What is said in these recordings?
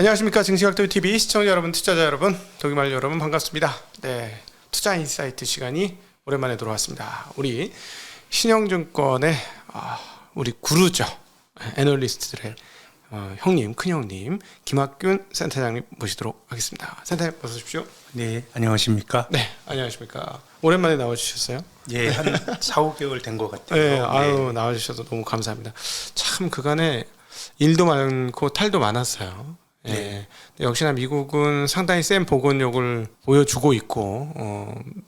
안녕하십니까. 증시각도TV 시청자 여러분, 투자자 여러분, 독일말 여러분 반갑습니다. 네, 투자 인사이트 시간이 오랜만에 돌아왔습니다. 우리 신영증권의 우리 구루죠. 애널리스트들의 형님, 큰형님 김학균 센터장님 모시도록 하겠습니다. 센터장님 어서 오십시오. 네, 안녕하십니까? 네, 안녕하십니까. 오랜만에 나와주셨어요. 예, 한 4, 5개월 된 것 같아요. 네, 아유, 나와주셔서 너무 감사합니다. 참 그간에 일도 많고 탈도 많았어요. 예. 네. 역시나 미국은 상당히 센 복원력을 보여주고 있고,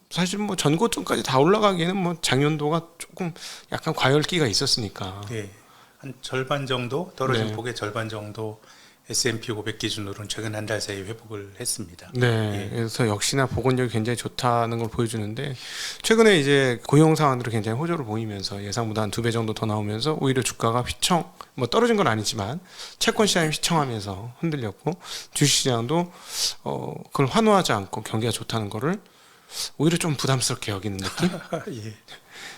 사실 뭐 전고점까지 다 올라가기에는 뭐 작년도가 조금 약간 과열기가 있었으니까. 네, 한 절반 정도 떨어진 네. 폭의 절반 정도 S&P 500 기준으로는 최근 한 달 사이 회복을 했습니다. 네, 예. 그래서 역시나 복원력이 굉장히 좋다는 걸 보여주는데, 최근에 이제 고용 상황들이 굉장히 호조를 보이면서 예상보다 한 2배 정도 더 나오면서 오히려 주가가 휘청, 뭐 떨어진 건 아니지만 채권 시장이 휘청하면서 흔들렸고, 주식시장도 그걸 환호하지 않고 경기가 좋다는 거를 오히려 좀 부담스럽게 여기는 느낌? 예.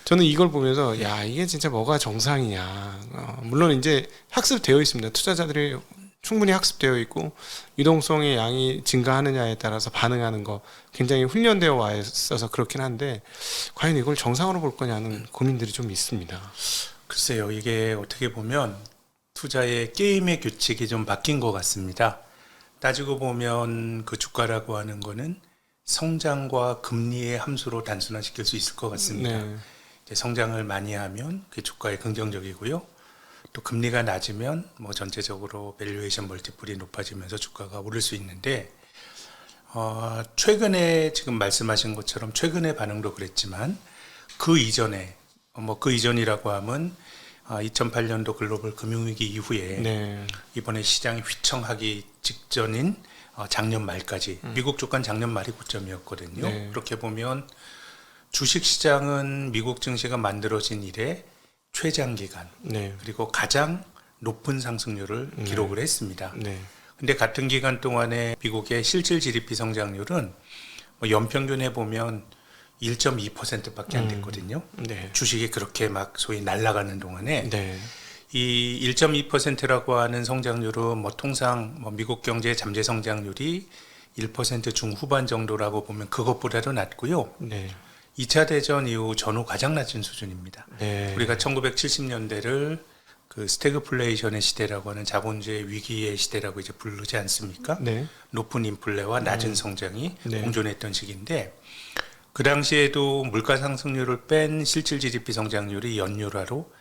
저는 이걸 보면서 야, 이게 진짜 뭐가 정상이냐. 물론 이제 학습되어 있습니다. 투자자들이 충분히 학습되어 있고 유동성의 양이 증가하느냐에 따라서 반응하는 거 굉장히 훈련되어 와 있어서 그렇긴 한데, 과연 이걸 정상으로 볼 거냐는 고민들이 좀 있습니다. 글쎄요, 이게 어떻게 보면 투자의 게임의 규칙이 좀 바뀐 것 같습니다. 따지고 보면 그 주가라고 하는 거는 성장과 금리의 함수로 단순화시킬 수 있을 것 같습니다. 네. 이제 성장을 많이 하면 그 주가에 긍정적이고요. 또 금리가 낮으면 뭐 전체적으로 밸류에이션 멀티플이 높아지면서 주가가 오를 수 있는데, 최근에 지금 말씀하신 것처럼 최근의 반응도 그랬지만 그 이전에 그 이전이라고 하면 2008년도 글로벌 금융위기 이후에 네. 이번에 시장이 휘청하기 직전인 작년 말까지 미국 주가는 작년 말이 고점이었거든요. 네. 그렇게 보면 주식시장은 미국 증시가 만들어진 이래 최장기간 네. 그리고 가장 높은 상승률을 기록을 했습니다. 네. 근데 같은 기간 동안에 미국의 실질 GDP 성장률은 연평균 해보면 1.2%밖에 안 됐거든요. 네. 주식이 그렇게 막 소위 날아가는 동안에 네. 이 1.2%라고 하는 성장률은 통상 미국 경제의 잠재 성장률이 1% 중후반 정도라고 보면 그것보다도 낮고요. 네. 2차 2차 대전 이후 전후 가장 낮은 수준입니다. 네. 우리가 1970년대를 그 스태그플레이션의 시대라고 하는 자본주의 위기의 시대라고 이제 부르지 않습니까? 네. 높은 인플레와 낮은 성장이 네. 공존했던 시기인데, 그 당시에도 물가 상승률을 뺀 실질 GDP 성장률이 연율화로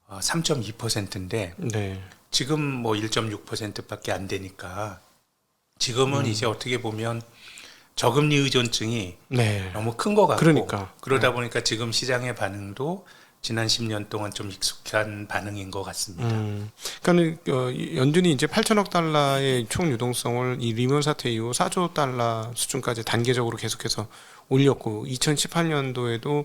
3.2%인데 네. 지금 1.6%밖에 안 되니까 지금은 이제 어떻게 보면 저금리 의존증이 네. 너무 큰 것 같고, 그러니까. 그러다 보니까 지금 시장의 반응도 지난 10년 동안 좀 익숙한 반응인 것 같습니다. 그러니까 연준이 이제 8천억 달러의 총 유동성을 이 리먼 사태 이후 4조 달러 수준까지 단계적으로 계속해서 올렸고, 2018년도에도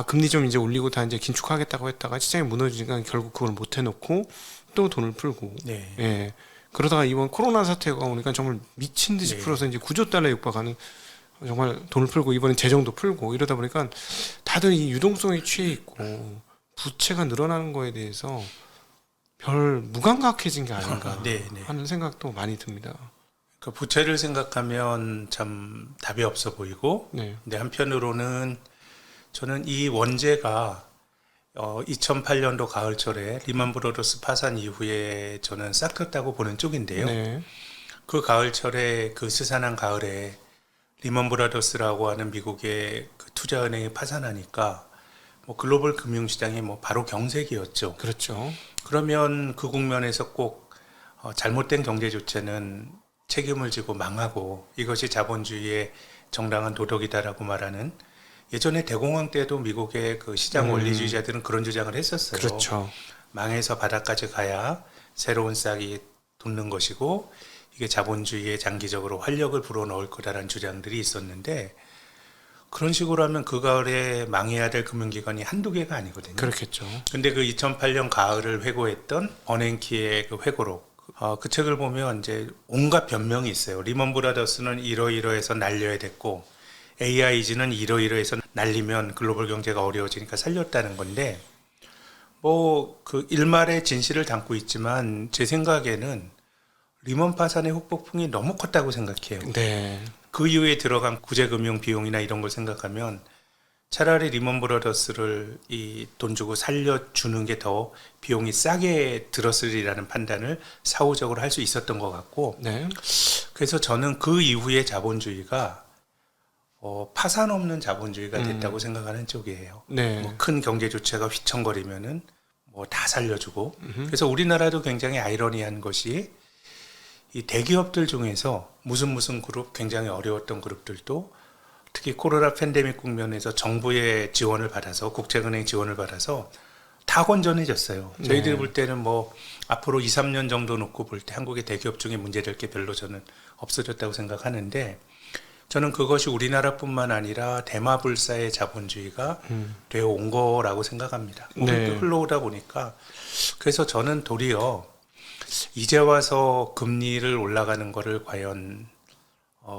금리 좀 이제 올리고 다 이제 긴축하겠다고 했다가 시장이 무너지니까 결국 그걸 못 해놓고 또 돈을 풀고, 네. 예. 그러다가 이번 코로나 사태가 오니까 정말 미친 듯이 네. 풀어서 이제 9조 달러 육박하는, 정말 돈을 풀고 이번엔 재정도 풀고 이러다 보니까 다들 이 유동성에 취해 있고 부채가 늘어나는 거에 대해서 별 무감각해진 게 아닌가 네, 네. 하는 생각도 많이 듭니다. 그 부채를 생각하면 참 답이 없어 보이고, 네. 근데 한편으로는 저는 이 원재가 2008년도 가을철에 리먼 브러더스 파산 이후에 저는 싹텄다고 보는 쪽인데요. 네. 그 가을철에 그 스산한 가을에 리먼 브라더스라고 하는 미국의 그 투자은행이 파산하니까 글로벌 금융시장이 바로 경색이었죠. 그렇죠. 그러면 그 국면에서 꼭 잘못된 경제 조치는 책임을 지고 망하고 이것이 자본주의의 정당한 도덕이다라고 말하는, 예전에 대공황 때도 미국의 그 시장 원리주의자들은 그런 주장을 했었어요. 그렇죠. 망해서 바닥까지 가야 새로운 싹이 돋는 것이고 이게 자본주의에 장기적으로 활력을 불어넣을 거다라는 주장들이 있었는데, 그런 식으로 하면 그 가을에 망해야 될 금융기관이 한두 개가 아니거든요. 그렇겠죠. 근데 그 2008년 가을을 회고했던 버냉키의 그 회고록, 그 책을 보면 이제 온갖 변명이 있어요. 리먼 브라더스는 이러이러해서 날려야 됐고 AIG는 이러이러해서 날리면 글로벌 경제가 어려워지니까 살렸다는 건데, 그 일말의 진실을 담고 있지만 제 생각에는 리먼 파산의 후폭풍이 너무 컸다고 생각해요. 네. 그 이후에 들어간 구제금융 비용이나 이런 걸 생각하면 차라리 리먼 브러더스를 이 돈 주고 살려주는 게 더 비용이 싸게 들었으리라는 판단을 사후적으로 할 수 있었던 것 같고, 네. 그래서 저는 그 이후에 자본주의가 파산 없는 자본주의가 됐다고 생각하는 쪽이에요. 네. 뭐 큰 경제 조치가 휘청거리면은 뭐 다 살려주고. 그래서 우리나라도 굉장히 아이러니한 것이 이 대기업들 중에서 무슨 그룹, 굉장히 어려웠던 그룹들도 특히 코로나 팬데믹 국면에서 정부의 지원을 받아서, 국책은행 지원을 받아서 다 건전해졌어요. 저희들이 네. 볼 때는 뭐 앞으로 2, 3년 정도 놓고 볼 때 한국의 대기업 중에 문제될 게 별로 저는 없어졌다고 생각하는데, 저는 그것이 우리나라뿐만 아니라 대마불사의 자본주의가 되어 온 거라고 생각합니다. 네. 흘러오다 보니까. 그래서 저는 도리어 이제 와서 금리를 올라가는 거를 과연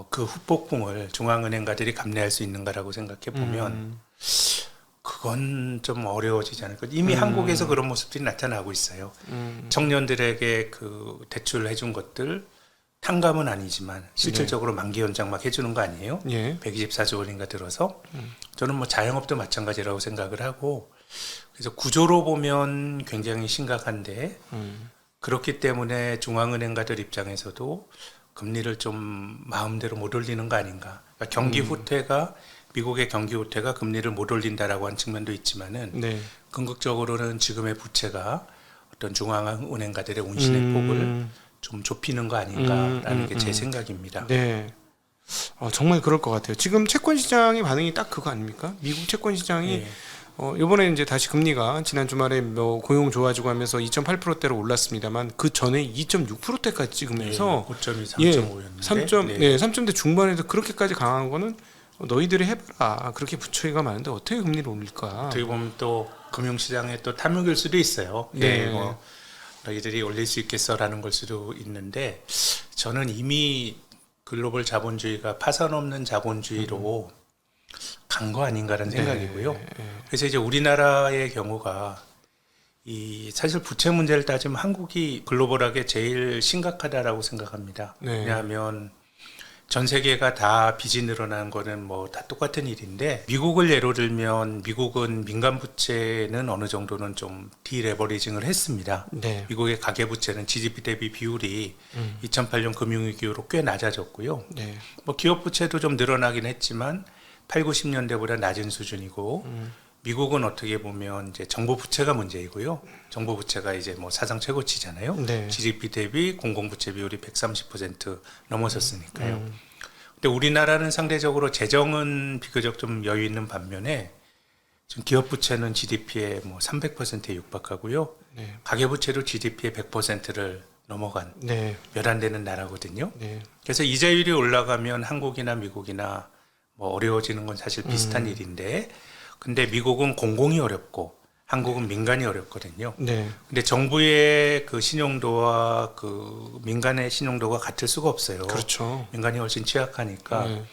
그 후폭풍을 중앙은행가들이 감내할 수 있는가라고 생각해 보면 그건 좀 어려워지지 않을까. 이미 한국에서 그런 모습들이 나타나고 있어요. 청년들에게 그 대출을 해준 것들 탕감은 아니지만 실질적으로 만기 연장 막 해주는 거 아니에요? 예. 124조 원인가 들어서 저는 뭐 자영업도 마찬가지라고 생각을 하고, 그래서 구조로 보면 굉장히 심각한데 그렇기 때문에 중앙은행가들 입장에서도 금리를 좀 마음대로 못 올리는 거 아닌가. 그러니까 경기 후퇴가, 미국의 경기 후퇴가 금리를 못 올린다라고 하는 측면도 있지만은 네. 궁극적으로는 지금의 부채가 어떤 중앙은행가들의 운신의 폭을 좀 좁히는 거 아닌가라는 게 제 생각입니다. 네. 정말 그럴 것 같아요. 지금 채권 시장의 반응이 딱 그거 아닙니까? 미국 채권 시장이 네. 이번에 이제 다시 금리가 지난 주말에 뭐 고용 좋아지고 하면서 2.8%대로 올랐습니다만 그 전에 2.6%대까지 찍으면서 고점이 예, 3.5였는데 3점대 중반에도 그렇게까지 강한 거는 너희들이 해봐라. 그렇게 부채가 많은데 어떻게 금리를 올릴까? 어떻게 보면 또 금융시장의 또 탐욕일 수도 있어요. 네. 뭐 너희들이 올릴 수 있겠어라는 걸 수도 있는데, 저는 이미 글로벌 자본주의가 파산 없는 자본주의로 간 거 아닌가라는 생각이고요. 그래서 이제 우리나라의 경우가 이 사실 부채 문제를 따지면 한국이 글로벌하게 제일 심각하다라고 생각합니다. 네. 왜냐하면 전 세계가 다 빚이 늘어나는 거는 뭐 다 똑같은 일인데, 미국을 예로 들면 미국은 민간 부채는 어느 정도는 좀 디레버리징을 했습니다. 네. 미국의 가계 부채는 GDP 대비 비율이 2008년 금융위기 이후로 꽤 낮아졌고요. 네. 뭐 기업 부채도 좀 늘어나긴 했지만 8, 90년대보다 낮은 수준이고, 미국은 어떻게 보면 이제 정부 부채가 문제이고요. 정부 부채가 이제 뭐 사상 최고치잖아요. 네. GDP 대비 공공부채 비율이 130% 넘어섰으니까요. 근데 우리나라는 상대적으로 재정은 비교적 좀 여유 있는 반면에 지금 기업 부채는 GDP의 뭐 300%에 육박하고요. 네. 가계 부채도 GDP의 100%를 넘어간 네. 몇 안 되는 나라거든요. 네. 그래서 이자율이 올라가면 한국이나 미국이나 뭐 어려워지는 건 사실 비슷한 일인데, 근데 미국은 공공이 어렵고 한국은 민간이 어렵거든요. 네. 근데 정부의 그 신용도와 그 민간의 신용도가 같을 수가 없어요. 그렇죠. 민간이 훨씬 취약하니까 네.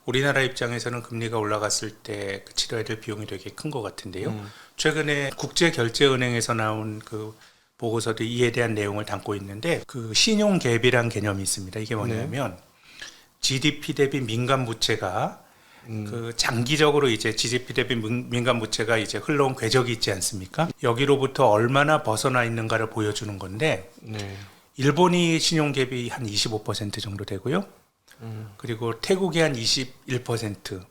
우리나라 입장에서는 금리가 올라갔을 때 그 치러야 될 비용이 되게 큰 것 같은데요. 최근에 국제결제은행에서 나온 그 보고서도 이에 대한 내용을 담고 있는데, 그 신용갭이란 개념이 있습니다. 이게 뭐냐면 GDP 대비 민간 부채가 그 장기적으로 이제 GDP 대비 민간 부채가 이제 흘러온 궤적이 있지 않습니까? 여기로부터 얼마나 벗어나 있는가를 보여주는 건데, 네. 일본이 신용갭이 한 25% 정도 되고요. 그리고 태국이 한 21%,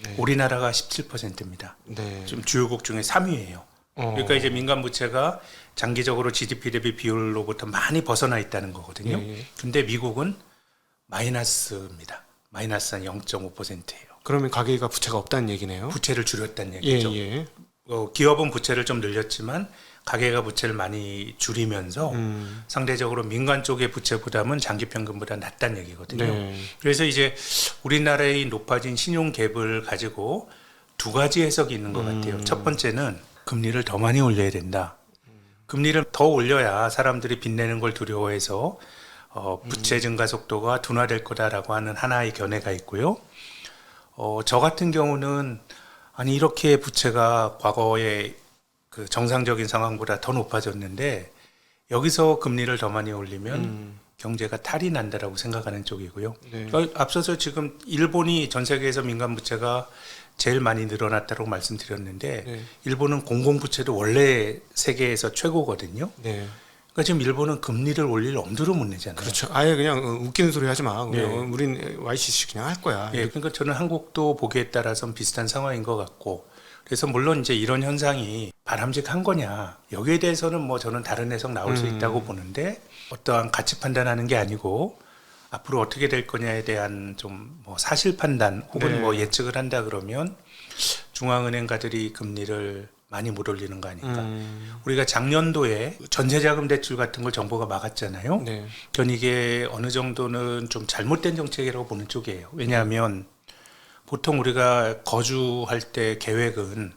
네. 우리나라가 17%입니다. 네. 지금 주요국 중에 3위예요. 그러니까 이제 민간 부채가 장기적으로 GDP 대비 비율로부터 많이 벗어나 있다는 거거든요. 예. 근데 미국은 마이너스입니다. 마이너스 한 0.5%예요. 그러면 가계가 부채가 없다는 얘기네요. 부채를 줄였다는 예, 얘기죠. 예. 기업은 부채를 좀 늘렸지만 가계가 부채를 많이 줄이면서 상대적으로 민간 쪽의 부채 부담은 장기 평균보다 낮다는 얘기거든요. 네. 그래서 이제 우리나라의 높아진 신용 갭을 가지고 두 가지 해석이 있는 것 같아요. 첫 번째는 금리를 더 많이 올려야 된다. 금리를 더 올려야 사람들이 빚내는 걸 두려워해서 부채 증가 속도가 둔화될 거다라고 하는 하나의 견해가 있고요. 저 같은 경우는 아니 이렇게 부채가 과거의 그 정상적인 상황보다 더 높아졌는데 여기서 금리를 더 많이 올리면 경제가 탈이 난다라고 생각하는 쪽이고요. 네. 앞서서 지금 일본이 전 세계에서 민간 부채가 제일 많이 늘어났다고 말씀드렸는데 네. 일본은 공공부채도 원래 세계에서 최고거든요. 네. 그러니까 지금 일본은 금리를 올릴 엄두를 못 내잖아요. 그렇죠. 아예 그냥 웃기는 소리 하지 마. 그냥 네. 우린 YCC 그냥 할 거야. 예, 그러니까 저는 한국도 보기에 따라서는 비슷한 상황인 것 같고, 그래서 물론 이제 이런 현상이 바람직한 거냐 여기에 대해서는 뭐 저는 다른 해석 나올 수 있다고 보는데 어떠한 가치 판단하는 게 아니고 앞으로 어떻게 될 거냐에 대한 좀 뭐 사실 판단 혹은 네. 뭐 예측을 한다 그러면 중앙은행가들이 금리를 많이 못 올리는 거 아닌가. 우리가 작년도에 전세자금 대출 같은 걸 정부가 막았잖아요. 네. 전 이게 어느 정도는 좀 잘못된 정책이라고 보는 쪽이에요. 왜냐하면 보통 우리가 거주할 때 계획은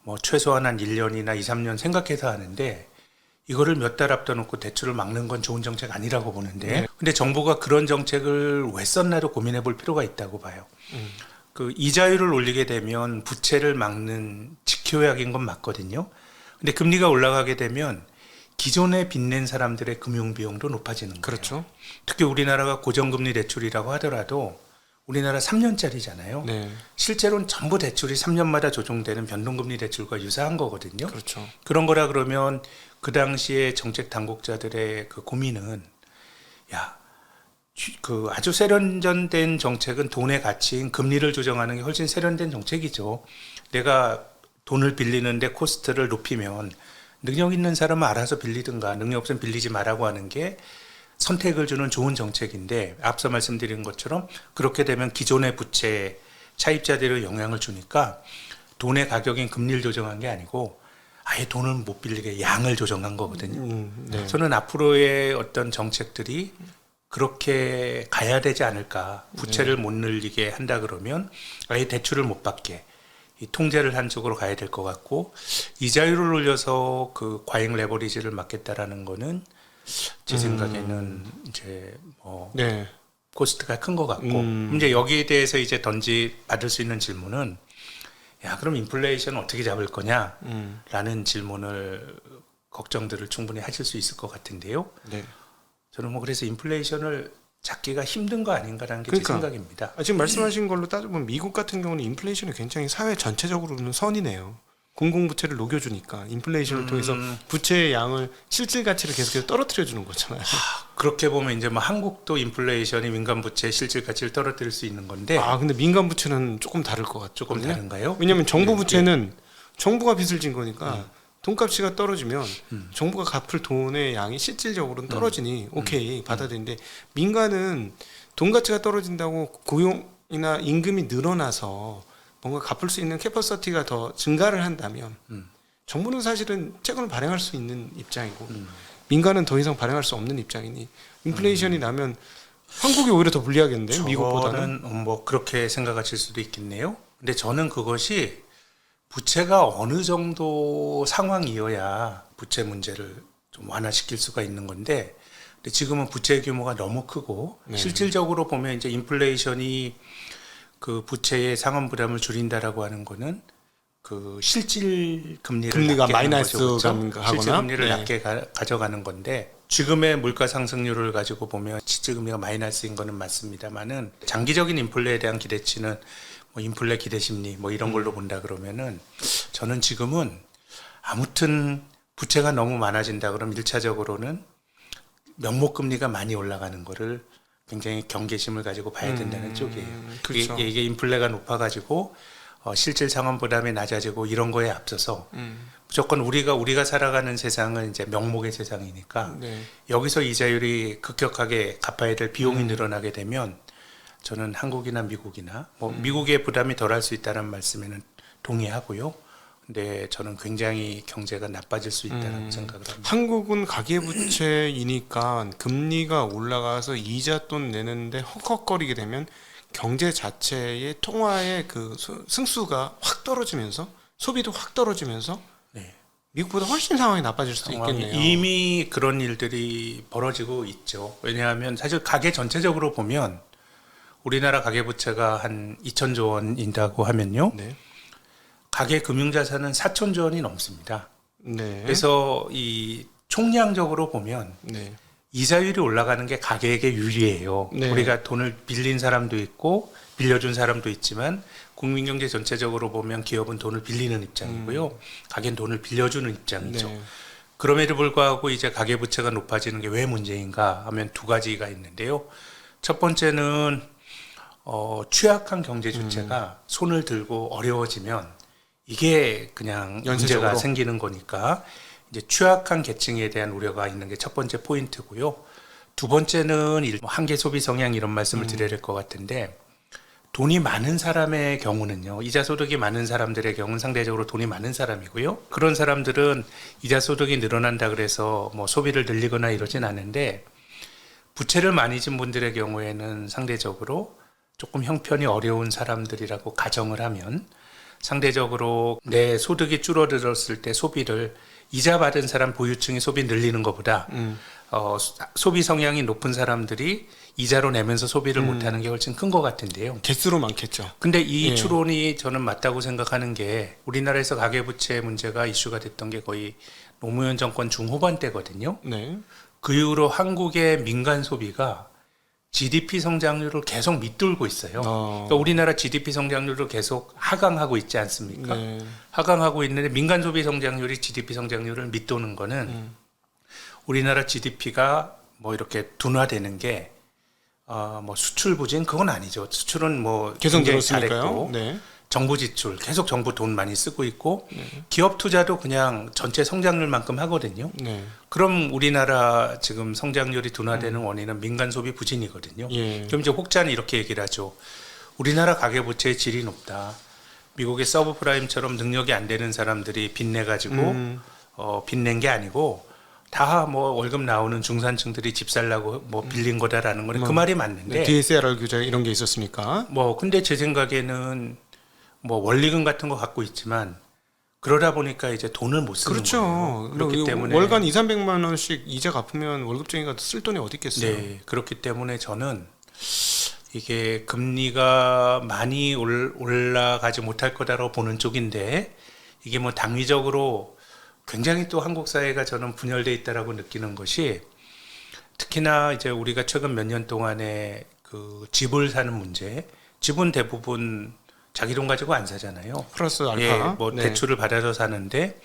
뭐 최소한 한 1년이나 2, 3년 생각해서 하는데 이거를 몇 달 앞둬 놓고 대출을 막는 건 좋은 정책 아니라고 보는데 네. 근데 정부가 그런 정책을 왜 썼나도 고민해 볼 필요가 있다고 봐요. 그 이자율을 올리게 되면 부채를 막는 직효약인 건 맞거든요. 근데 금리가 올라가게 되면 기존에 빚낸 사람들의 금융 비용도 높아지는 거예요. 그렇죠. 특히 우리나라가 고정금리 대출이라고 하더라도 우리나라 3년짜리잖아요. 네. 실제로는 전부 대출이 3년마다 조정되는 변동금리 대출과 유사한 거거든요. 그렇죠. 그런 거라 그러면 그 당시에 정책 당국자들의 그 고민은 야, 그 아주 세련된 정책은 돈의 가치인 금리를 조정하는 게 훨씬 세련된 정책이죠. 내가 돈을 빌리는데 코스트를 높이면 능력 있는 사람은 알아서 빌리든가 능력 없으면 빌리지 말라고 하는 게 선택을 주는 좋은 정책인데 앞서 말씀드린 것처럼 그렇게 되면 기존의 부채 차입자들의 영향을 주니까 돈의 가격인 금리를 조정한 게 아니고 아예 돈을 못 빌리게 양을 조정한 거거든요. 네. 저는 앞으로의 어떤 정책들이 그렇게 가야 되지 않을까. 부채를 못 늘리게 한다 그러면 아예 대출을 못 받게 이 통제를 한 쪽으로 가야 될 것 같고 이자율을 올려서 그 과잉 레버리지를 막겠다라는 거는 제 생각에는 이제 뭐 네. 코스트가 큰 것 같고 이제 여기에 대해서 이제 받을 수 있는 질문은 야 그럼 인플레이션 어떻게 잡을 거냐라는 질문을 걱정들을 충분히 하실 수 있을 것 같은데요. 네. 저는 뭐 그래서 인플레이션을 잡기가 힘든 거 아닌가라는 게 제 그러니까. 생각입니다. 지금 말씀하신 걸로 따져보면 미국 같은 경우는 인플레이션이 굉장히 사회 전체적으로는 선이네요. 공공부채를 녹여주니까 인플레이션을 통해서 부채의 양을 실질 가치를 계속해서 떨어뜨려 주는 거잖아요. 그렇게 보면 이제 뭐 한국도 인플레이션이 민간 부채의 실질 가치를 떨어뜨릴 수 있는 건데 근데 민간 부채는 조금 다를 것 같죠. 조금 다른가요? 왜냐하면 정부 부채는 정부가 빚을 진 거니까 돈값이가 떨어지면 정부가 갚을 돈의 양이 실질적으로는 떨어지니 오케이 받아들이는데 민간은 돈 가치가 떨어진다고 고용이나 임금이 늘어나서 뭔가 갚을 수 있는 캐퍼시티가 더 증가를 한다면 정부는 사실은 채권을 발행할 수 있는 입장이고 민간은 더 이상 발행할 수 없는 입장이니 인플레이션이 나면 한국이 오히려 더 불리하겠는데 미국보다는. 저는 뭐 그렇게 생각하실 수도 있겠네요. 근데 저는 그것이 부채가 어느 정도 상황이어야 부채 문제를 좀 완화시킬 수가 있는 건데 근데 지금은 부채 규모가 너무 크고 네. 실질적으로 보면 이제 인플레이션이 그 부채의 상환 부담을 줄인다라고 하는 거는 그 실질 금리가 낮게 마이너스 하는 거죠, 그렇죠? 하거나 실질 금리를 네. 낮게 가져가는 건데 지금의 물가 상승률을 가지고 보면 실질 금리가 마이너스인 거는 맞습니다만은 장기적인 인플레에 대한 기대치는 뭐 인플레 기대 심리 뭐 이런 걸로 본다 그러면은 저는 지금은 아무튼 부채가 너무 많아진다 그러면 1차적으로는 명목 금리가 많이 올라가는 거를 굉장히 경계심을 가지고 봐야 된다는 쪽이에요. 그렇죠. 이게 인플레가 높아가지고 실질 상환 부담이 낮아지고 이런 거에 앞서서 무조건 우리가 살아가는 세상은 이제 명목의 세상이니까 네. 여기서 이자율이 급격하게 갚아야 될 비용이 늘어나게 되면 저는 한국이나 미국이나 뭐 미국의 부담이 덜할 수 있다는 말씀에는 동의하고요. 근데 저는 굉장히 경제가 나빠질 수 있다고 생각을 합니다. 한국은 가계부채이니까 금리가 올라가서 이자 돈 내는데 헉헉거리게 되면 경제 자체의 통화의 그 승수가 확 떨어지면서 소비도 확 떨어지면서 네. 미국보다 훨씬 상황이 나빠질 수도 있겠네요. 이미 그런 일들이 벌어지고 있죠. 왜냐하면 사실 가계 전체적으로 보면 우리나라 가계부채가 한 2천조 원인다고 하면요. 네. 가계 금융자산은 4천조 원이 넘습니다. 네. 그래서 이 총량적으로 보면 네. 이자율이 올라가는 게 가계에게 유리해요. 네. 우리가 돈을 빌린 사람도 있고 빌려준 사람도 있지만 국민 경제 전체적으로 보면 기업은 돈을 빌리는 입장이고요. 가계는 돈을 빌려주는 입장이죠. 네. 그럼에도 불구하고 이제 가계부채가 높아지는 게 왜 문제인가 하면 두 가지가 있는데요. 첫 번째는 취약한 경제 주체가 손을 들고 어려워지면 이게 그냥 연쇄적으로? 문제가 생기는 거니까 이제 취약한 계층에 대한 우려가 있는 게 첫 번째 포인트고요. 두 번째는 한계 소비 성향 이런 말씀을 드려야 될 것 같은데 돈이 많은 사람의 경우는요. 이자 소득이 많은 사람들의 경우는 상대적으로 돈이 많은 사람이고요. 그런 사람들은 이자 소득이 늘어난다 그래서 뭐 소비를 늘리거나 이러진 않은데 부채를 많이 진 분들의 경우에는 상대적으로 조금 형편이 어려운 사람들이라고 가정을 하면 상대적으로 내 소득이 줄어들었을 때 소비를 이자 받은 사람 보유층이 소비 늘리는 것보다 소비 성향이 높은 사람들이 이자로 내면서 소비를 못하는 게 훨씬 큰 것 같은데요. 개수로 많겠죠. 근데 이 예. 추론이 저는 맞다고 생각하는 게 우리나라에서 가계부채 문제가 이슈가 됐던 게 거의 노무현 정권 중후반 때거든요. 네. 그 이후로 한국의 민간 소비가 GDP 성장률을 계속 밑돌고 있어요. 그러니까 우리나라 GDP 성장률을 계속 하강하고 있지 않습니까? 네. 하강하고 있는데 민간 소비 성장률이 GDP 성장률을 밑도는 거는 우리나라 GDP가 뭐 이렇게 둔화되는 게 뭐 수출 부진 그건 아니죠. 수출은 뭐 계속 굉장히 늘었으니까요. 잘했고 네. 정부 지출 계속 정부 돈 많이 쓰고 있고 기업 투자도 그냥 전체 성장률만큼 하거든요. 네. 그럼 우리나라 지금 성장률이 둔화되는 원인은 민간 소비 부진이거든요. 예. 그럼 이제 혹자는 이렇게 얘기를 하죠. 우리나라 가계부채의 질이 높다. 미국의 서브프라임처럼 능력이 안 되는 사람들이 빚내 가지고 빚낸 게 아니고 다 뭐 월급 나오는 중산층들이 집 살라고 뭐 빌린 거다라는 거는 그 말이 맞는데 네, DSLR 규제 이런 게 있었으니까. 뭐 근데 제 생각에는 뭐 원리금 같은 거 갖고 있지만 그러다 보니까 이제 돈을 못 쓰는 그렇죠. 거예요. 그렇기 그리고 때문에 월간 2,300만 원씩 이자 갚으면 월급쟁이가 쓸 돈이 어디 있겠어요. 네, 그렇기 때문에 저는 이게 금리가 많이 올라가지 못할 거다라고 보는 쪽인데 이게 뭐 당위적으로 굉장히 또 한국 사회가 저는 분열돼 있다라고 느끼는 것이 특히나 이제 우리가 최근 몇 년 동안에 그 집을 사는 문제, 집은 대부분 자기 돈 가지고 안 사잖아요. 플러스 알파. 예, 뭐 네. 대출을 받아서 사는데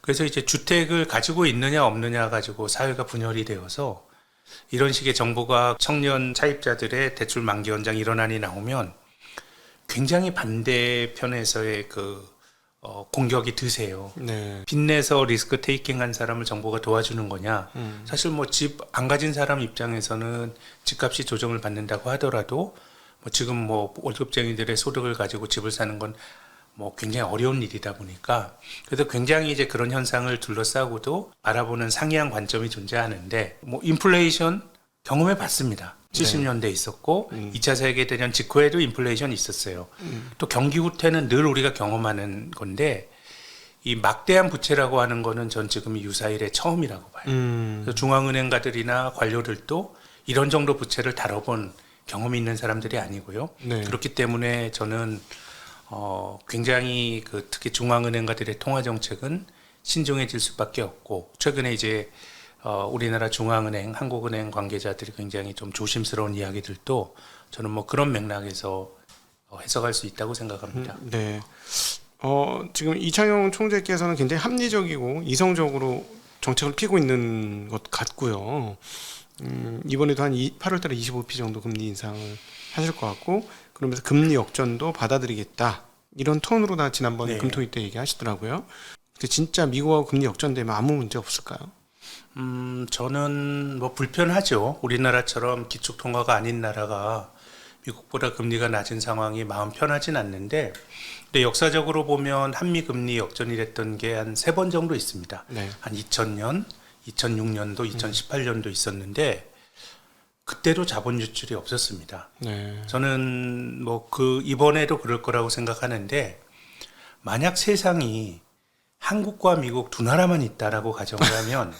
그래서 이제 주택을 가지고 있느냐 없느냐 가지고 사회가 분열이 되어서 이런 식의 정부가 청년 차입자들의 대출 만기 연장 이런 안이 나오면 굉장히 반대편에서의 그 공격이 드세요. 네. 빚내서 리스크 테이킹한 사람을 정부가 도와주는 거냐? 사실 뭐 집 안 가진 사람 입장에서는 집값이 조정을 받는다고 하더라도 뭐 지금 뭐 월급쟁이들의 소득을 가지고 집을 사는 건 뭐 굉장히 어려운 일이다 보니까 그래서 굉장히 이제 그런 현상을 둘러싸고도 바라보는 상이한 관점이 존재하는데 뭐 인플레이션 경험해 봤습니다. 70년대 있었고 2차 세계대전 직후에도 인플레이션이 있었어요. 또 경기 후퇴는 늘 우리가 경험하는 건데 이 막대한 부채라고 하는 거는 전 지금이 유사일에 처음이라고 봐요. 그래서 중앙은행가들이나 관료들도 이런 정도 부채를 다뤄본 경험이 있는 사람들이 아니고요. 네. 그렇기 때문에 저는 굉장히 그 특히 중앙은행가들의 통화 정책은 신중해질 수밖에 없고 최근에 이제 우리나라 중앙은행, 한국은행 관계자들이 굉장히 좀 조심스러운 이야기들도 저는 뭐 그런 맥락에서 해석할 수 있다고 생각합니다. 네. 지금 이창용 총재께서는 굉장히 합리적이고 이성적으로 정책을 피고 있는 것 같고요. 이번에도 한 8월달에 25p 정도 금리 인상을 하실 것 같고 그러면서 금리 역전도 받아들이겠다 이런 톤으로 다 지난번 네. 금토이 때 얘기하시더라고요. 근데 진짜 미국하고 금리 역전되면 아무 문제 없을까요? 저는 뭐 불편하죠. 우리나라처럼 기축통화가 아닌 나라가 미국보다 금리가 낮은 상황이 마음 편하진 않는데 근데 역사적으로 보면 한미 금리 역전이 됐던 게 한 3번 정도 있습니다. 네. 한 2000년, 2006년도, 2018년도 있었는데 그때도 자본 유출이 없었습니다. 네. 저는 뭐 이번에도 그럴 거라고 생각하는데 만약 세상이 한국과 미국 두 나라만 있다라고 가정을 하면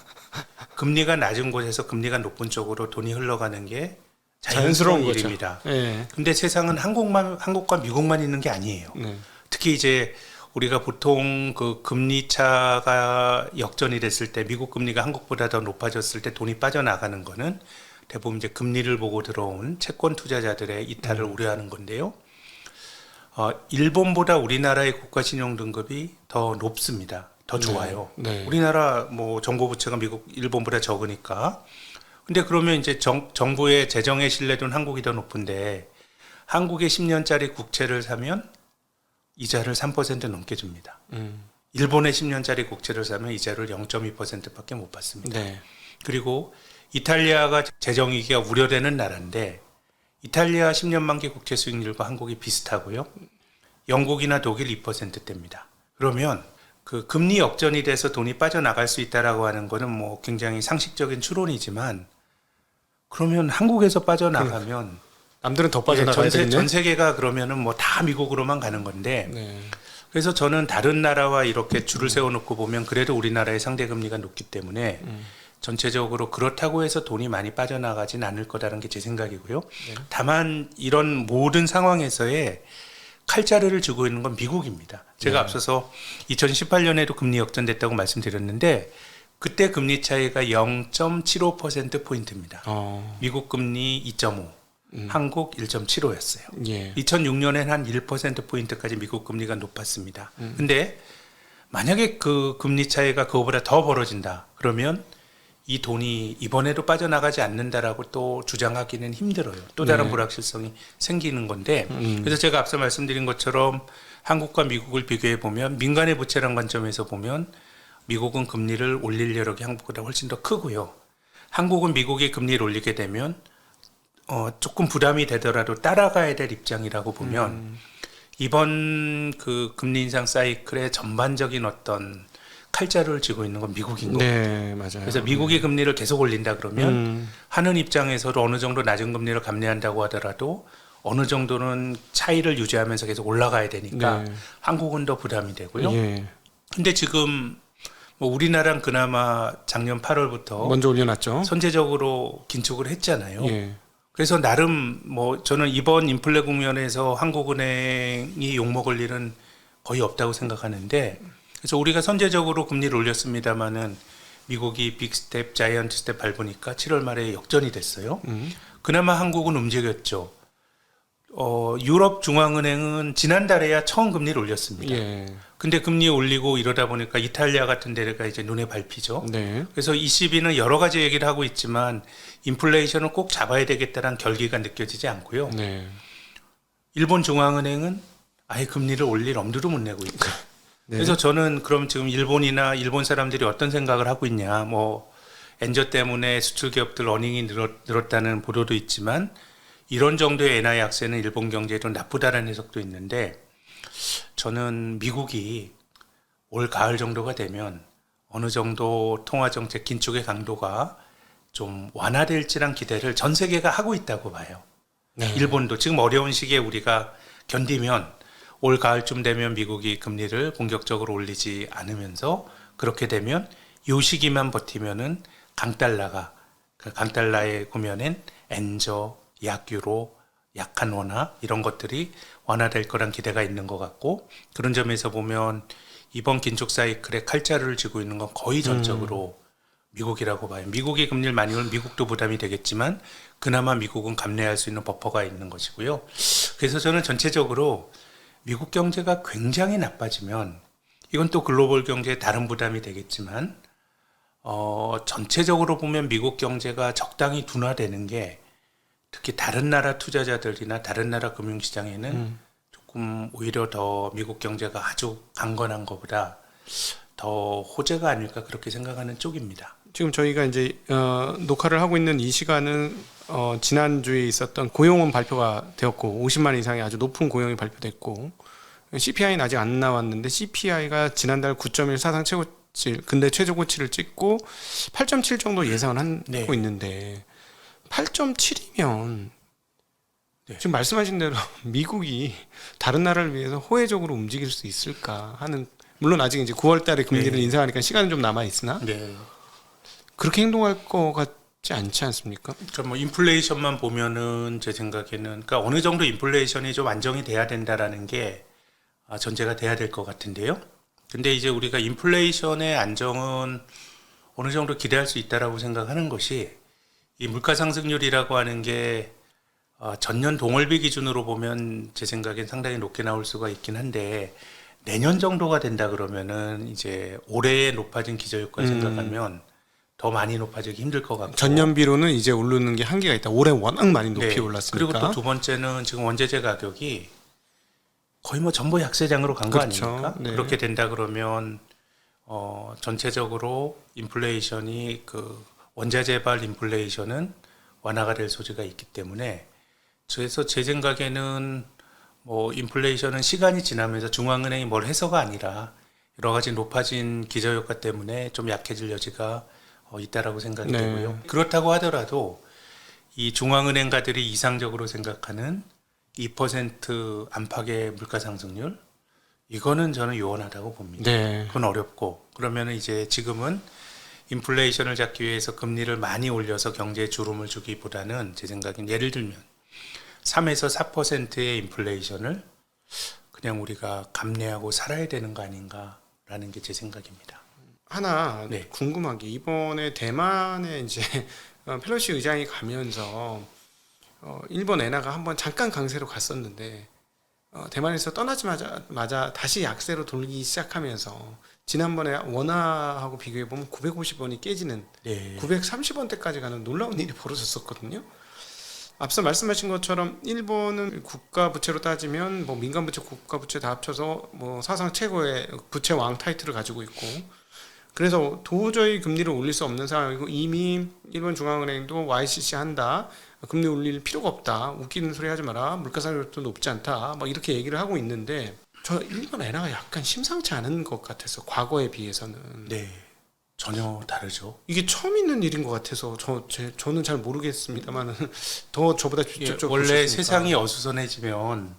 금리가 낮은 곳에서 금리가 높은 쪽으로 돈이 흘러가는 게 자연스러운 거죠. 일입니다. 네. 근데 세상은 한국과 미국만 있는 게 아니에요. 네. 특히 이제 우리가 보통 그 금리 차가 역전이 됐을 때 미국 금리가 한국보다 더 높아졌을 때 돈이 빠져나가는 거는 대부분 이제 금리를 보고 들어온 채권 투자자들의 이탈을 우려하는 건데요. 일본보다 우리나라의 국가 신용 등급이 더 높습니다. 더 좋아요. 네. 우리나라 뭐 정부 부채가 미국, 일본보다 적으니까. 근데 그러면 이제 정부의 재정의 신뢰도는 한국이 더 높은데 한국의 10년짜리 국채를 사면 이자를 3% 넘게 줍니다. 일본의 10년짜리 국채를 사면 이자를 0.2%밖에 못 받습니다. 네. 그리고 이탈리아가 재정위기가 우려되는 나라인데 이탈리아 10년 만기 국채 수익률과 한국이 비슷하고요. 영국이나 독일 2%대입니다. 그러면 그 금리 역전이 돼서 돈이 빠져나갈 수 있다라고 하는 거는 뭐 굉장히 상식적인 추론이지만 그러면 한국에서 빠져나가면 남들은 더 빠져나가야 되겠네. 전 세계가 그러면은 뭐 다 미국으로만 가는 건데 네. 그래서 저는 다른 나라와 이렇게 줄을 세워놓고 보면 그래도 우리나라의 상대 금리가 높기 때문에 전체적으로 그렇다고 해서 돈이 많이 빠져나가진 않을 거라는 게 제 생각이고요. 네. 다만 이런 모든 상황에서의 칼자루를 쥐고 있는 건 미국입니다. 제가 네. 앞서서 2018년에도 금리 역전됐다고 말씀드렸는데 그때 금리 차이가 0.75%포인트입니다. 미국 금리 2.5, 한국 1.75였어요. 예. 2006년엔 한 1%포인트까지 미국 금리가 높았습니다. 근데 만약에 그 금리 차이가 그거보다 더 벌어진다. 그러면 이 돈이 이번에도 빠져나가지 않는다라고 또 주장하기는 힘들어요. 또 다른 네. 불확실성이 생기는 건데 그래서 제가 앞서 말씀드린 것처럼 한국과 미국을 비교해 보면 민간의 부채란 관점에서 보면 미국은 금리를 올릴 여력이 한국보다 훨씬 더 크고요. 한국은 미국이 금리를 올리게 되면 조금 부담이 되더라도 따라가야 될 입장이라고 보면 이번 그 금리 인상 사이클의 전반적인 어떤 칼자루를 쥐고 있는 건 미국인 거예요. 네, 맞아요. 그래서 미국이 금리를 계속 올린다 그러면 하는 입장에서도 어느 정도 낮은 금리를 감내한다고 하더라도 어느 정도는 차이를 유지하면서 계속 올라가야 되니까 네. 한국은 더 부담이 되고요. 예. 근데 지금 뭐 우리나라는 그나마 작년 8월부터 먼저 올려놨죠. 선제적으로 긴축을 했잖아요. 예. 그래서 나름 뭐 저는 이번 인플레 국면에서 한국은행이 욕먹을 일은 거의 없다고 생각하는데 그래서 우리가 선제적으로 금리를 올렸습니다마는 미국이 빅스텝, 자이언트 스텝 밟으니까 7월 말에 역전이 됐어요. 그나마 한국은 움직였죠. 유럽 중앙은행은 지난달에야 처음 금리를 올렸습니다. 예. 근데 금리 올리고 이러다 보니까 이탈리아 같은 데가 이제 눈에 밟히죠. 네. 그래서 ECB는 여러 가지 얘기를 하고 있지만 인플레이션을 꼭 잡아야 되겠다는 결기가 느껴지지 않고요. 네. 일본 중앙은행은 아예 금리를 올릴 엄두도 못 내고 있죠. 네. 그래서 저는 그럼 지금 일본이나 일본 사람들이 어떤 생각을 하고 있냐. 뭐 엔저 때문에 수출 기업들 어닝이 늘었다는 보도도 있지만 이런 정도의 엔화의 약세는 일본 경제에도 나쁘다는 해석도 있는데 저는 미국이 올 가을 정도가 되면 어느 정도 통화정책 긴축의 강도가 좀 완화될지란 기대를 전 세계가 하고 있다고 봐요. 네. 일본도 지금 어려운 시기에 우리가 견디면 올 가을쯤 되면 미국이 금리를 공격적으로 올리지 않으면서 그렇게 되면 이 시기만 버티면은 강달러가 그 강달러에 보면은 엔저, 약유로, 약한 원화 이런 것들이 완화될 거란 기대가 있는 것 같고 그런 점에서 보면 이번 긴축 사이클에 칼자루를 쥐고 있는 건 거의 전적으로 미국이라고 봐요. 미국이 금리를 많이 올리면 미국도 부담이 되겠지만 그나마 미국은 감내할 수 있는 버퍼가 있는 것이고요. 그래서 저는 전체적으로 미국 경제가 굉장히 나빠지면 이건 또 글로벌 경제에 다른 부담이 되겠지만 전체적으로 보면 미국 경제가 적당히 둔화되는 게 특히 다른 나라 투자자들이나 다른 나라 금융시장에는 조금 오히려 더 미국 경제가 아주 강건한 것보다 더 호재가 아닐까 그렇게 생각하는 쪽입니다. 지금 저희가 이제 녹화를 하고 있는 이 시간은 지난주에 있었던 고용은 발표가 되었고 50만 이상의 아주 높은 고용이 발표됐고 CPI는 아직 안 나왔는데 CPI가 지난달 9.1 사상 최고치 근데 최저고치를 찍고 8.7 정도 예상을 하고 네. 있는데 8.7이면 네. 지금 말씀하신 대로 미국이 다른 나라를 위해서 호혜적으로 움직일 수 있을까 하는 물론 아직 이제 9월 달에 금리를 네. 인상하니까 시간은 좀 남아 있으나 네. 그렇게 행동할 것 같지 않지 않습니까? 그러니까 뭐 인플레이션만 보면은 제 생각에는 그러니까 어느 정도 인플레이션이 좀 안정이 돼야 된다라는 게 전제가 돼야 될 것 같은데요. 근데 이제 우리가 인플레이션의 안정은 어느 정도 기대할 수 있다라고 생각하는 것이 이 물가 상승률이라고 하는 게 전년 동월비 기준으로 보면 제 생각엔 상당히 높게 나올 수가 있긴 한데 내년 정도가 된다 그러면은 이제 올해의 높아진 기저효과 생각하면 더 많이 높아지기 힘들 것 같고 전년비로는 이제 오르는 게 한계가 있다. 올해 워낙 많이 높이 네. 올랐으니까. 그리고 또 두 번째는 지금 원재재 가격이 거의 뭐 전부 약세장으로 간 거 그렇죠. 아닙니까? 네. 그렇게 된다 그러면 전체적으로 인플레이션이 그 원자재발 인플레이션은 완화가 될 소지가 있기 때문에 그래서 제 생각에는 뭐 인플레이션은 시간이 지나면서 중앙은행이 뭘 해서가 아니라 여러 가지 높아진 기저효과 때문에 좀 약해질 여지가 있다라고 생각이 네. 되고요. 그렇다고 하더라도 이 중앙은행가들이 이상적으로 생각하는 2% 안팎의 물가 상승률 이거는 저는 요원하다고 봅니다. 네. 그건 어렵고 그러면 이제 지금은 인플레이션을 잡기 위해서 금리를 많이 올려서 경제에 주름을 주기보다는 제 생각엔 예를 들면 3에서 4%의 인플레이션을 그냥 우리가 감내하고 살아야 되는 거 아닌가라는 게 제 생각입니다. 하나 네. 궁금한 게 이번에 대만에 이제 펠로시 의장이 가면서 일본 엔화가 한번 잠깐 강세로 갔었는데 대만에서 떠나자마자 다시 약세로 돌기 시작하면서 지난번에 원화하고 비교해 보면 950원이 깨지는 네. 930원대까지 가는 놀라운 일이 벌어졌었거든요. 앞서 말씀하신 것처럼 일본은 국가 부채로 따지면 뭐 민간 부채, 국가 부채 다 합쳐서 뭐 사상 최고의 부채 왕 타이틀을 가지고 있고 그래서 도저히 금리를 올릴 수 없는 상황이고 이미 일본 중앙은행도 YCC 한다. 금리 올릴 필요가 없다. 웃기는 소리 하지 마라. 물가상승률도 높지 않다. 막 이렇게 얘기를 하고 있는데 저 일본 엔화가 약간 심상치 않은 것 같아서 과거에 비해서는 네. 전혀 다르죠. 이게 처음 있는 일인 것 같아서 저는 잘 모르겠습니다만 더 저보다 직접 원래 보셨으니까. 세상이 어수선해지면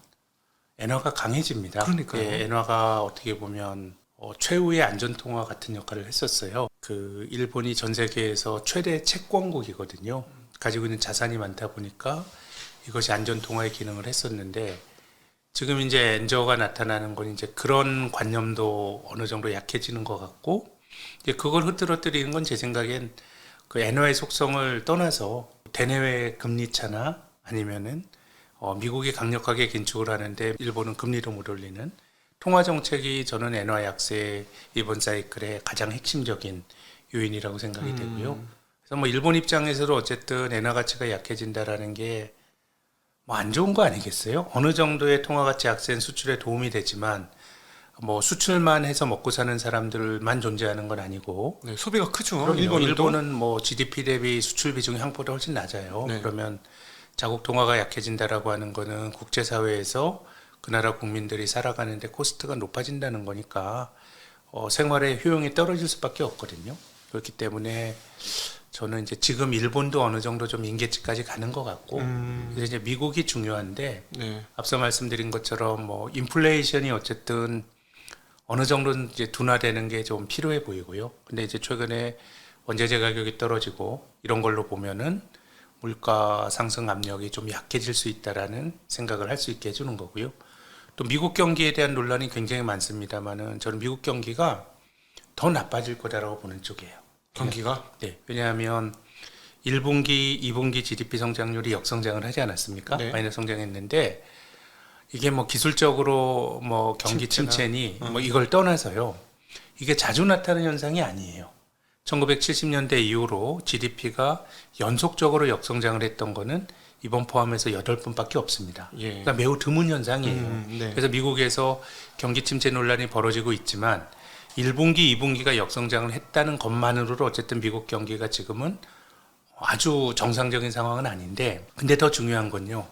엔화가 강해집니다. 그러니까요. 예, 엔화가 어떻게 보면 최후의 안전통화 같은 역할을 했었어요. 그 일본이 전 세계에서 최대 채권국이거든요. 가지고 있는 자산이 많다 보니까 이것이 안전통화의 기능을 했었는데 지금 이제 엔저가 나타나는 건 이제 그런 관념도 어느 정도 약해지는 것 같고 이제 그걸 흐트러뜨리는 건 제 생각엔 그 엔화의 속성을 떠나서 대내외 금리 차나 아니면은 미국이 강력하게 긴축을 하는데 일본은 금리를 못 올리는 통화 정책이 저는 엔화 약세 이번 사이클의 가장 핵심적인 요인이라고 생각이 되고요. 그래서 뭐 일본 입장에서도 어쨌든 엔화 가치가 약해진다라는 게 뭐 안 좋은 거 아니겠어요? 어느 정도의 통화 가치 약세는 수출에 도움이 되지만 뭐 수출만 해서 먹고 사는 사람들만 존재하는 건 아니고 네, 소비가 크죠. 그럼요. 일본은 일본은 뭐 GDP 대비 수출 비중이 한국보다 훨씬 낮아요. 네. 그러면 자국 통화가 약해진다라고 하는 거는 국제사회에서 그 나라 국민들이 살아가는데 코스트가 높아진다는 거니까 생활의 효용이 떨어질 수밖에 없거든요. 그렇기 때문에 저는 이제 지금 일본도 어느 정도 좀 임계치까지 가는 것 같고 이제 미국이 중요한데 네. 앞서 말씀드린 것처럼 뭐 인플레이션이 어쨌든 어느 정도는 이제 둔화되는 게 좀 필요해 보이고요. 근데 이제 최근에 원자재 가격이 떨어지고 이런 걸로 보면은 물가 상승 압력이 좀 약해질 수 있다라는 생각을 할 수 있게 해주는 거고요. 또 미국 경기에 대한 논란이 굉장히 많습니다만은 저는 미국 경기가 더 나빠질 거다라고 보는 쪽이에요. 경기가 네, 왜냐하면 1분기, 2분기 GDP 성장률이 역성장을 하지 않았습니까? 네. 마이너스 성장했는데 이게 뭐 기술적으로 뭐 경기 침체니 뭐 이걸 떠나서요. 이게 자주 나타나는 현상이 아니에요. 1970년대 이후로 GDP가 연속적으로 역성장을 했던 거는 이번 포함해서 8번밖에 없습니다. 예. 그러니까 매우 드문 현상이에요. 네. 그래서 미국에서 경기 침체 논란이 벌어지고 있지만 1분기, 2분기가 역성장을 했다는 것만으로도 어쨌든 미국 경기가 지금은 아주 정상적인 상황은 아닌데 근데 더 중요한 건요.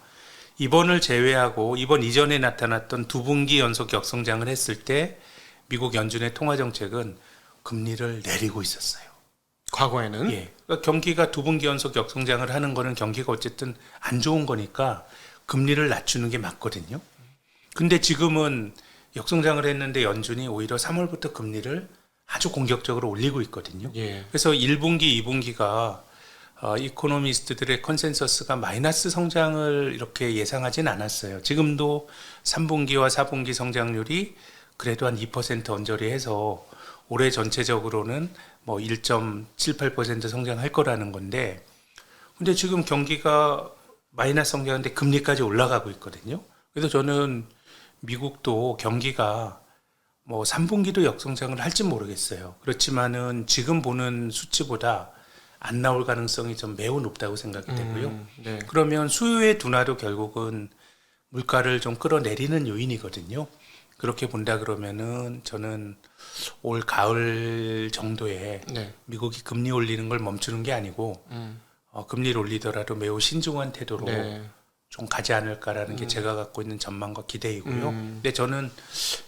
이번을 제외하고 이번 이전에 나타났던 2분기 연속 역성장을 했을 때 미국 연준의 통화 정책은 금리를 내리고 있었어요. 과거에는 예. 그러니까 경기가 2분기 연속 역성장을 하는 거는 경기가 어쨌든 안 좋은 거니까 금리를 낮추는 게 맞거든요. 근데 지금은 역성장을 했는데 연준이 오히려 3월부터 금리를 아주 공격적으로 올리고 있거든요. 예. 그래서 1분기, 2분기가 이코노미스트들의 컨센서스가 마이너스 성장을 이렇게 예상하진 않았어요. 지금도 3분기와 4분기 성장률이 그래도 한 2% 언저리해서 올해 전체적으로는 뭐 1.78% 성장할 거라는 건데, 근데 지금 경기가 마이너스 성장인데 금리까지 올라가고 있거든요. 그래서 저는 미국도 경기가 뭐 3분기도 역성장을 할지 모르겠어요. 그렇지만은 지금 보는 수치보다 안 나올 가능성이 좀 매우 높다고 생각이 되고요. 네. 그러면 수요의 둔화도 결국은 물가를 좀 끌어내리는 요인이거든요. 그렇게 본다 그러면은 저는 올 가을 정도에 네. 미국이 금리 올리는 걸 멈추는 게 아니고 금리를 올리더라도 매우 신중한 태도로 네. 좀 가지 않을까라는 게 제가 갖고 있는 전망과 기대이고요. 근데 저는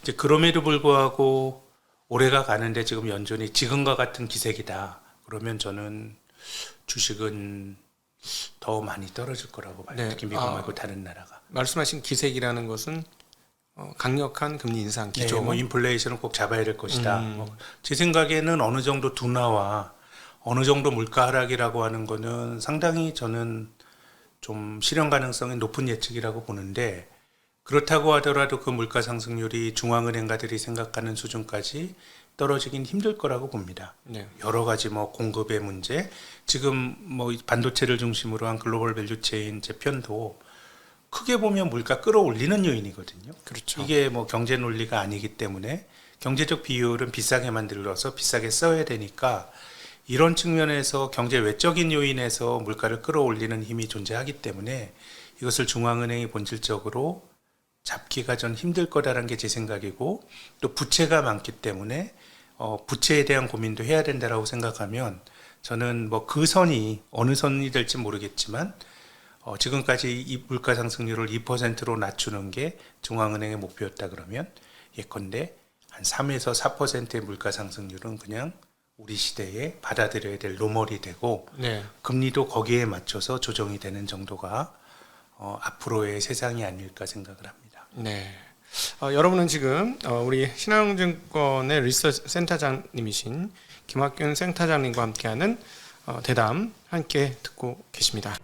이제 그럼에도 불구하고 올해가 가는데 지금 연준이 지금과 같은 기색이다. 그러면 저는 주식은 더 많이 떨어질 거라고 봐요. 네. 특히 미국 말고 다른 나라가. 말씀하신 기색이라는 것은 강력한 금리 인상 기조. 네, 뭐 인플레이션은 꼭 잡아야 될 것이다. 제 생각에는 어느 정도 둔화와 어느 정도 물가 하락이라고 하는 거는 상당히 저는 좀 실현 가능성이 높은 예측이라고 보는데, 그렇다고 하더라도 그 물가 상승률이 중앙은행가들이 생각하는 수준까지 떨어지긴 힘들 거라고 봅니다. 네. 여러 가지 뭐 공급의 문제, 지금 뭐 반도체를 중심으로 한 글로벌 밸류체인 재편도 크게 보면 물가 끌어올리는 요인이거든요. 그렇죠. 이게 뭐 경제 논리가 아니기 때문에 경제적 비율은 비싸게 만들어서 비싸게 써야 되니까, 이런 측면에서 경제 외적인 요인에서 물가를 끌어올리는 힘이 존재하기 때문에 이것을 중앙은행이 본질적으로 잡기가 좀 힘들 거다라는 게 제 생각이고, 또 부채가 많기 때문에 부채에 대한 고민도 해야 된다라고 생각하면, 저는 뭐 그 선이 어느 선이 될지 모르겠지만 지금까지 이 물가 상승률을 2%로 낮추는 게 중앙은행의 목표였다 그러면, 예컨대 한 3에서 4%의 물가 상승률은 그냥 우리 시대에 받아들여야 될 노멀이 되고, 네. 금리도 거기에 맞춰서 조정이 되는 정도가 앞으로의 세상이 아닐까 생각을 합니다. 네. 여러분은 지금 우리 신한은행증권의 리서치 센터장님이신 김학균 센터장님과 함께하는 대담 함께 듣고 계십니다.